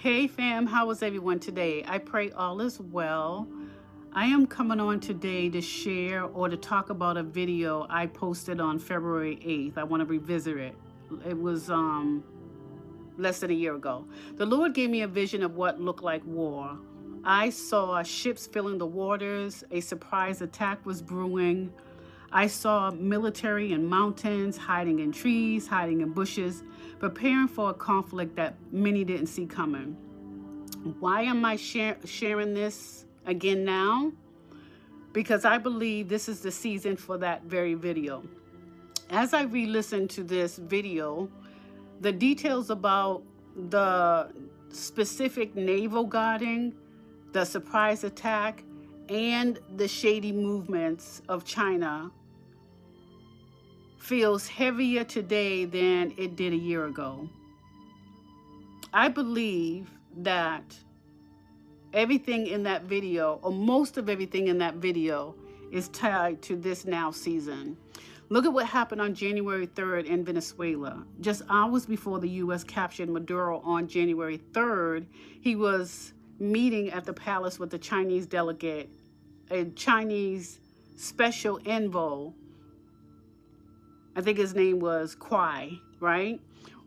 Hey fam, how is everyone today? I pray all is well. I am coming on today to share or to talk about a video I posted on February 8th. I want to revisit it. It was less than a year ago. The Lord gave me a vision of what looked like war. I saw ships filling the waters. A surprise attack was brewing. I saw military in mountains, hiding in trees, hiding in bushes, preparing for a conflict that many didn't see coming. Why am I sharing this again now? Because I believe this is the season for that very video. As I re-listened to this video, the details about the specific naval guarding, the surprise attack, and the shady movements of China feels heavier today than it did a year ago. I believe that everything in that video, or most of everything in that video, is tied to this now season. Look at what happened on January 3rd in Venezuela. Just hours before the U.S. captured Maduro on January 3rd, he was meeting at the palace with the Chinese delegate, a Chinese special envoy. I think his name was Kwai, right?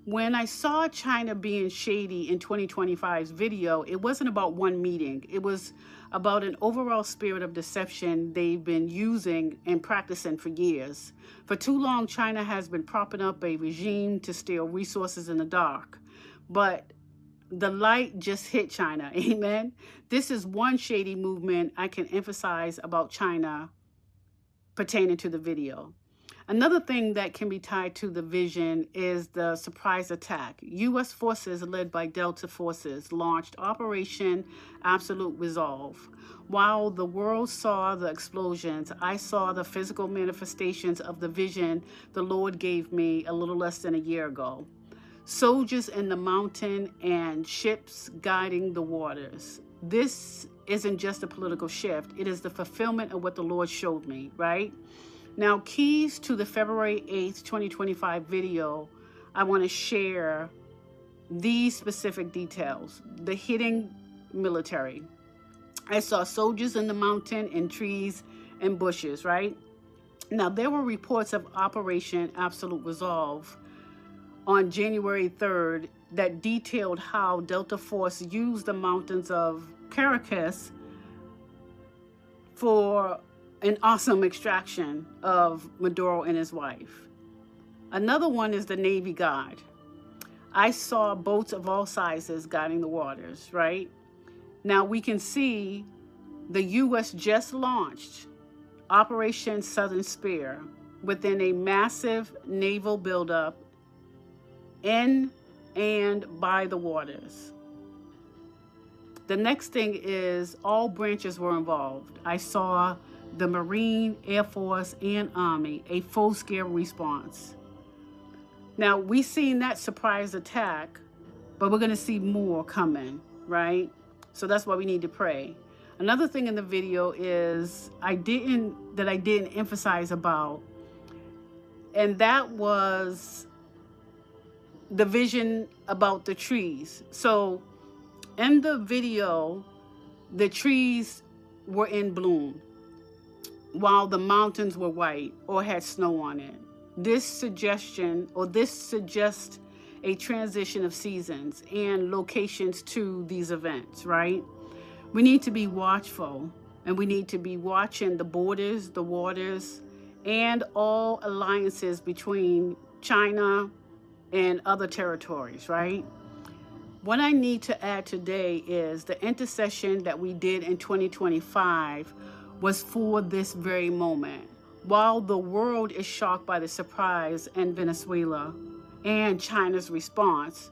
When I saw China being shady in 2025's video, it wasn't about one meeting. It was about an overall spirit of deception they've been using and practicing for years. For too long, China has been propping up a regime to steal resources in the dark. But the light just hit China, amen? This is one shady movement I can emphasize about China pertaining to the video. Another thing that can be tied to the vision is the surprise attack. U.S. forces led by Delta forces launched Operation Absolute Resolve. While the world saw the explosions, I saw the physical manifestations of the vision the Lord gave me a little less than a year ago. Soldiers in the mountain and ships guiding the waters. This isn't just a political shift. It is the fulfillment of what the Lord showed me, right? Now, keys to the February 8th, 2025 video, I want to share these specific details. The hidden military. I saw soldiers in the mountain and trees and bushes, right? Now, there were reports of Operation Absolute Resolve on January 3rd that detailed how Delta Force used the mountains of Caracas for an awesome extraction of Maduro and his wife. Another one is the Navy Guard. I saw boats of all sizes guiding the waters, right? Now we can see the U.S. just launched Operation Southern Spear within a massive naval buildup in and by the waters. The next thing is all branches were involved. I saw the Marine, Air Force, and Army, a full-scale response. Now, we've seen that surprise attack, but we're going to see more coming, right? So that's why we need to pray. Another thing in the video is I didn't emphasize about, and that was the vision about the trees. So in the video, the trees were in bloom, while the mountains were white or had snow on it. This suggests a transition of seasons and locations to these events, right? We need to be watchful, and we need to be watching the borders, the waters, and all alliances between China and other territories, right? What I need to add today is the intercession that we did in 2025 was for this very moment. While the world is shocked by the surprise in Venezuela and China's response,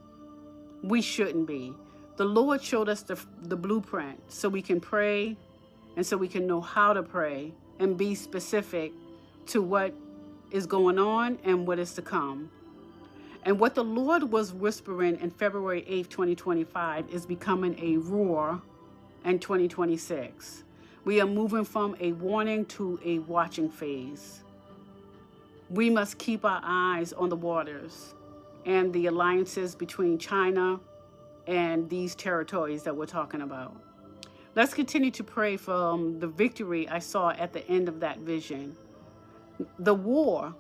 we shouldn't be. The Lord showed us the blueprint so we can pray and so we can know how to pray and be specific to what is going on and what is to come. And what the Lord was whispering in February 8th, 2025 is becoming a roar in 2026. We are moving from a warning to a watching phase. We must keep our eyes on the waters and the alliances between China and these territories that we're talking about. Let's continue to pray for the victory I saw at the end of that vision. The war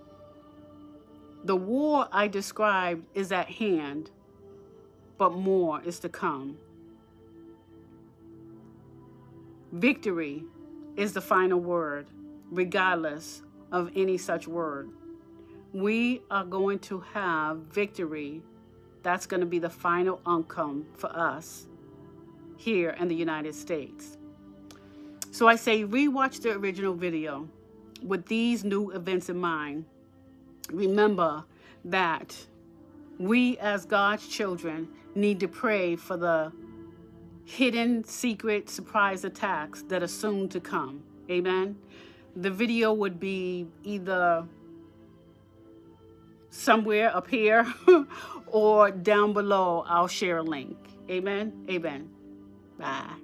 I described is at hand, but more is to come. Victory is the final word, regardless of any such word. We are going to have victory. That's going to be the final outcome for us here in the United States. So I say rewatch the original video with these new events in mind. Remember that we as God's children need to pray for the hidden, secret, surprise attacks that are soon to come. Amen. The video would be either somewhere up here or down below. I'll share a link. Amen. Amen. Bye.